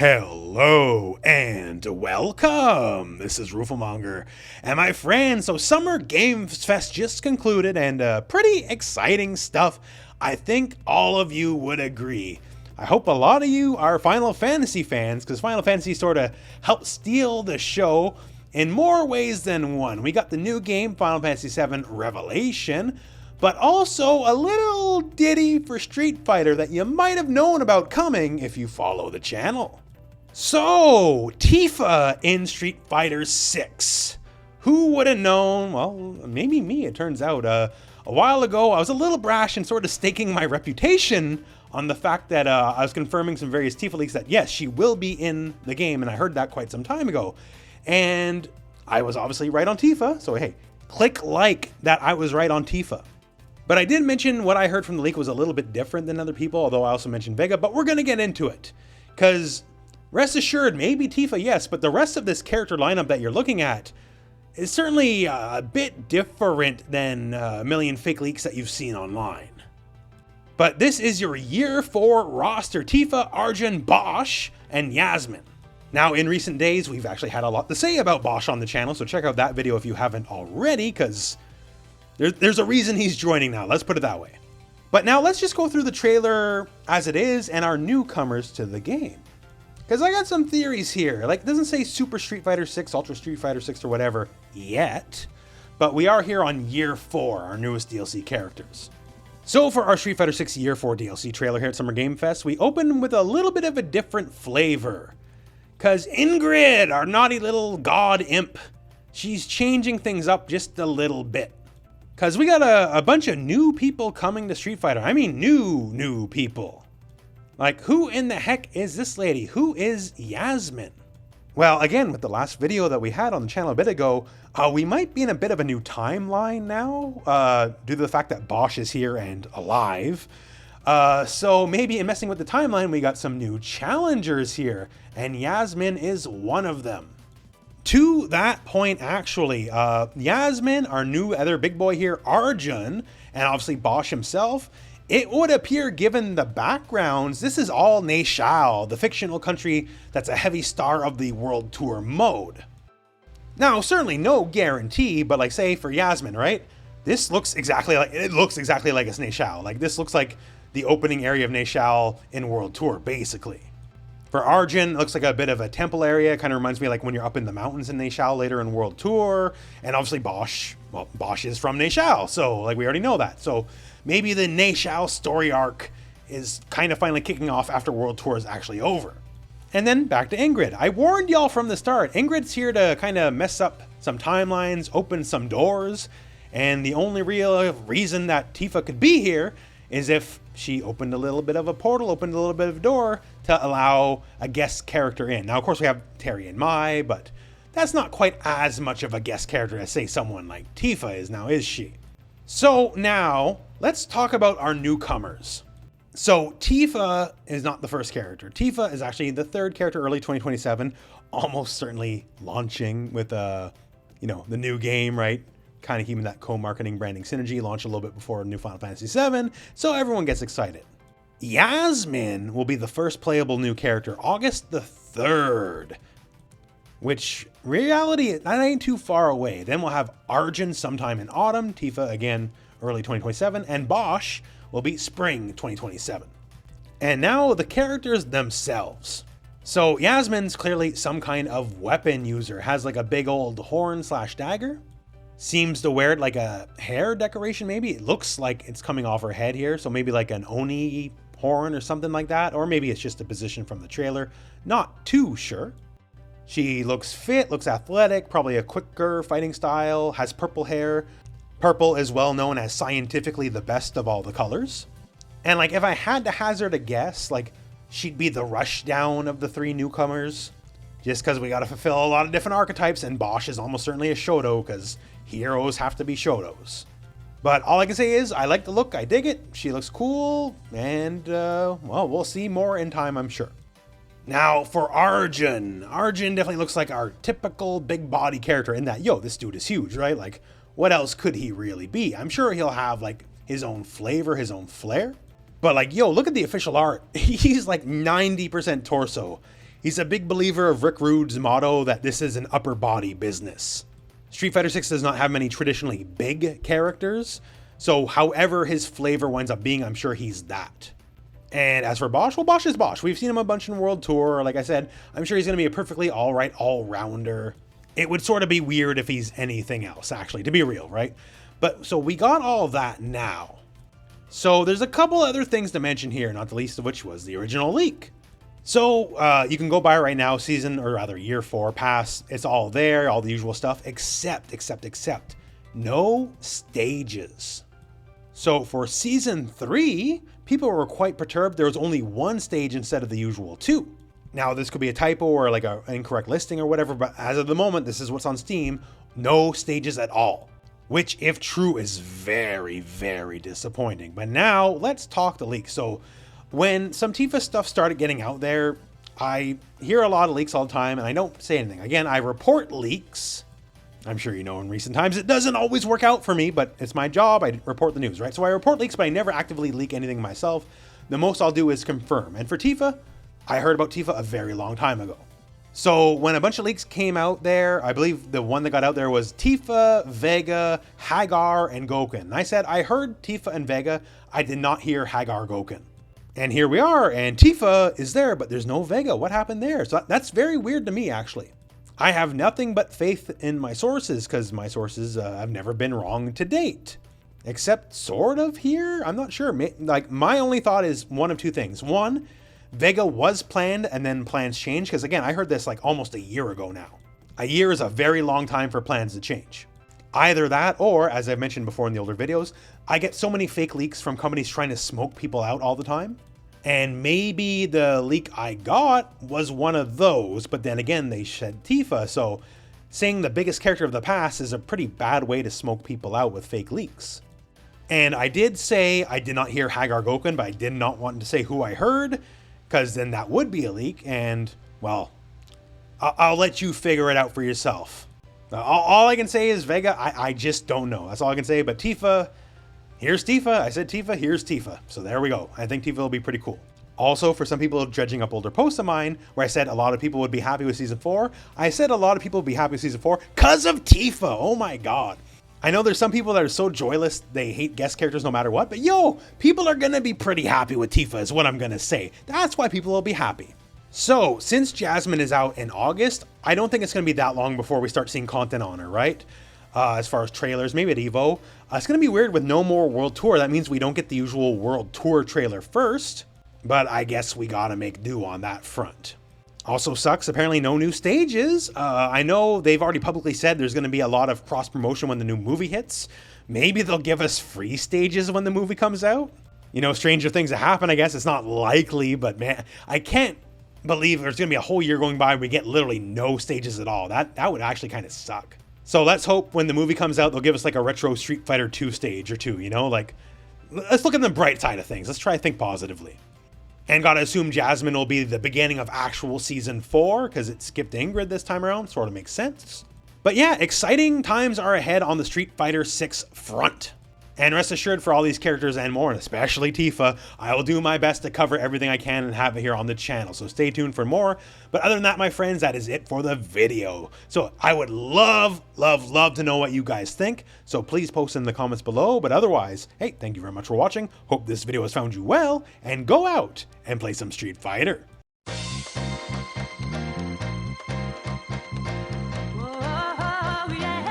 Hello and welcome. This is Rooflemonger and my friends. So Summer Games Fest just concluded and pretty exciting stuff. I think all of you would agree. I hope a lot of you are Final Fantasy fans because Final Fantasy sort of helped steal the show in more ways than one. We got the new game, Final Fantasy VII Revelation, but also a little ditty for Street Fighter that you might have known about coming if you follow the channel. So, Tifa in Street Fighter 6. Who would have known? Well, maybe me, it turns out. A while ago, I was a little brash and sort of staking my reputation on the fact that I was confirming some various Tifa leaks that yes, she will be in the game, and I heard that quite some time ago. And I was obviously right on Tifa, so hey, click like that I was right on Tifa. But I did mention what I heard from the leak was a little bit different than other people, although I also mentioned Vega, but we're gonna get into it. Because rest assured, maybe Tifa, yes, but the rest of this character lineup that you're looking at is certainly a bit different than a million fake leaks that you've seen online. But this is your Year 4 roster: Tifa, Arjun, Bosch, and Yasmine. Now, in recent days, we've actually had a lot to say about Bosch on the channel, so check out that video if you haven't already, because there's a reason he's joining now, let's put it that way. But now let's just go through the trailer as it is and our newcomers to the game. Because I got some theories here. Like, it doesn't say Super Street Fighter 6, Ultra Street Fighter 6 or whatever yet, but we are here on Year 4, our newest DLC characters. So for our Street Fighter 6 Year 4 DLC trailer here at Summer Game Fest, we open with a little bit of a different flavor. Because Ingrid, our naughty little god imp, she's changing things up just a little bit. Because we got a bunch of new people coming to Street Fighter. I mean new people. Like, who in the heck is this lady? Who is Yasmine? Well, again, with the last video that we had on the channel a bit ago, we might be in a bit of a new timeline now, due to the fact that Bosch is here and alive. So maybe in messing with the timeline, we got some new challengers here, and Yasmine is one of them. To that point, actually, Yasmine, our new other big boy here, Arjun, and obviously Bosch himself, it would appear, given the backgrounds, this is all Neishao, the fictional country that's a heavy star of the World Tour mode. Now, certainly no guarantee, but like, say for Yasmine, right? This looks exactly like, it's Neishao. Like, this looks like the opening area of Neishao in World Tour, basically. For Arjun, it looks like a bit of a temple area. Kind of reminds me like when you're up in the mountains in Neishao later in World Tour. And obviously Bosch, well, Bosch is from Neishao, so like we already know that. So maybe the Neishao story arc is kind of finally kicking off after World Tour is actually over. And then back to Ingrid. I warned y'all from the start. Ingrid's here to kind of mess up some timelines, open some doors. And the only real reason that Tifa could be here is if she opened a little bit of a portal, opened a little bit of a door to allow a guest character in. Now, of course, we have Terry and Mai, but that's not quite as much of a guest character as, say, someone like Tifa is now, is she? So now, let's talk about our newcomers. So Tifa is not the first character. Tifa is actually the third character, early 2027, almost certainly launching with, the new game, right? Kind of keeping that co-marketing branding synergy, launch a little bit before new Final Fantasy VII, so everyone gets excited. Yasmine will be the first playable new character, August the 3rd, which reality, that ain't too far away. Then we'll have Arjun sometime in autumn, Tifa again early 2027, and Bosch will be spring 2027. And now the characters themselves. So Yasmine's clearly some kind of weapon user, has like a big old horn / dagger. Seems to wear it like a hair decoration, maybe. It looks like it's coming off her head here, so maybe like an Oni horn or something like that, or maybe it's just a position from the trailer. Not too sure. She looks fit, looks athletic, probably a quicker fighting style, has purple hair. Purple is well known as scientifically the best of all the colors. And like, if I had to hazard a guess, like, she'd be the rushdown of the three newcomers, just because we got to fulfill a lot of different archetypes, and Bosch is almost certainly a Shoto, because heroes have to be Shotos. But all I can say is, I like the look, I dig it, she looks cool, and, well, we'll see more in time, I'm sure. Now, for Arjun. Arjun definitely looks like our typical big body character in that, yo, this dude is huge, right? Like, what else could he really be? I'm sure he'll have, like, his own flavor, his own flair. But, like, yo, look at the official art. He's, like, 90% torso. He's a big believer of Rick Rude's motto that this is an upper body business. Street Fighter 6 does not have many traditionally big characters, so however his flavor winds up being, I'm sure he's that. And as for Bosch, well, Bosch is Bosch. We've seen him a bunch in World Tour. Like I said, I'm sure he's going to be a perfectly alright all-rounder. It would sort of be weird if he's anything else, actually, to be real, right? But so we got all that now. So there's a couple other things to mention here, not the least of which was the original leak. So you can go buy it right now, year 4 pass. It's all there, all the usual stuff, except no stages. So for season 3, people were quite perturbed there was only one stage instead of the usual 2. Now this could be a typo or like an incorrect listing or whatever, but as of the moment, this is what's on Steam, no stages at all. Which, if true, is very, very disappointing. But now let's talk the leaks. So when some Tifa stuff started getting out there, I hear a lot of leaks all the time and I don't say anything. Again, I report leaks. I'm sure you know in recent times it doesn't always work out for me, but it's my job. I report the news, right? So I report leaks, but I never actively leak anything myself. The most I'll do is confirm. And for Tifa, I heard about Tifa a very long time ago. So when a bunch of leaks came out there, I believe the one that got out there was Tifa, Vega, Hagar, and Gouken. And I said, I heard Tifa and Vega. I did not hear Hagar Gouken. And here we are, and Tifa is there, but there's no Vega. What happened there? So that's very weird to me, actually. I have nothing but faith in my sources, because my sources have never been wrong to date. Except sort of here? I'm not sure. Like, my only thought is one of two things. One, Vega was planned and then plans changed, because again, I heard this like almost a year ago now. A year is a very long time for plans to change. Either that, or as I've mentioned before in the older videos, I get so many fake leaks from companies trying to smoke people out all the time. And maybe the leak I got was one of those, but then again, they shed Tifa, so saying the biggest character of the past is a pretty bad way to smoke people out with fake leaks. And I did say I did not hear Hagar Gouken, but I did not want to say who I heard, because then that would be a leak, and, well, I'll let you figure it out for yourself. All I can say is Vega, I just don't know. That's all I can say, but Tifa, here's Tifa. I said Tifa, here's Tifa. So there we go. I think Tifa will be pretty cool. Also, for some people dredging up older posts of mine, where I said a lot of people would be happy with Season 4, I said a lot of people would be happy with Season 4 because of Tifa. Oh my god. I know there's some people that are so joyless, they hate guest characters no matter what, but yo, people are gonna be pretty happy with Tifa is what I'm gonna say. That's why people will be happy. So, since Jasmine is out in August, I don't think it's gonna be that long before we start seeing content on her, right? As far as trailers, maybe at EVO. It's gonna be weird with no more World Tour. That means we don't get the usual World Tour trailer first, but I guess we gotta make do on that front. Also sucks, apparently no new stages. I know they've already publicly said there's going to be a lot of cross-promotion when the new movie hits. Maybe they'll give us free stages when the movie comes out. You know, stranger things have happened, I guess. It's not likely, but man, I can't believe there's going to be a whole year going by and we get literally no stages at all. That would actually kind of suck. So let's hope when the movie comes out, they'll give us like a retro Street Fighter 2 stage or two, you know? Like, let's look at the bright side of things. Let's try to think positively. And gotta assume Jasmine will be the beginning of actual Season 4, because it skipped Ingrid this time around, sort of makes sense. But yeah, exciting times are ahead on the Street Fighter 6 front. And rest assured, for all these characters and more, and especially Tifa, I will do my best to cover everything I can and have it here on the channel, so stay tuned for more. But other than that, my friends, that is it for the video. So I would love to know what you guys think, so please post in the comments below. But otherwise, hey, thank you very much for watching. Hope this video has found you well, and go out and play some Street Fighter. Love, yeah.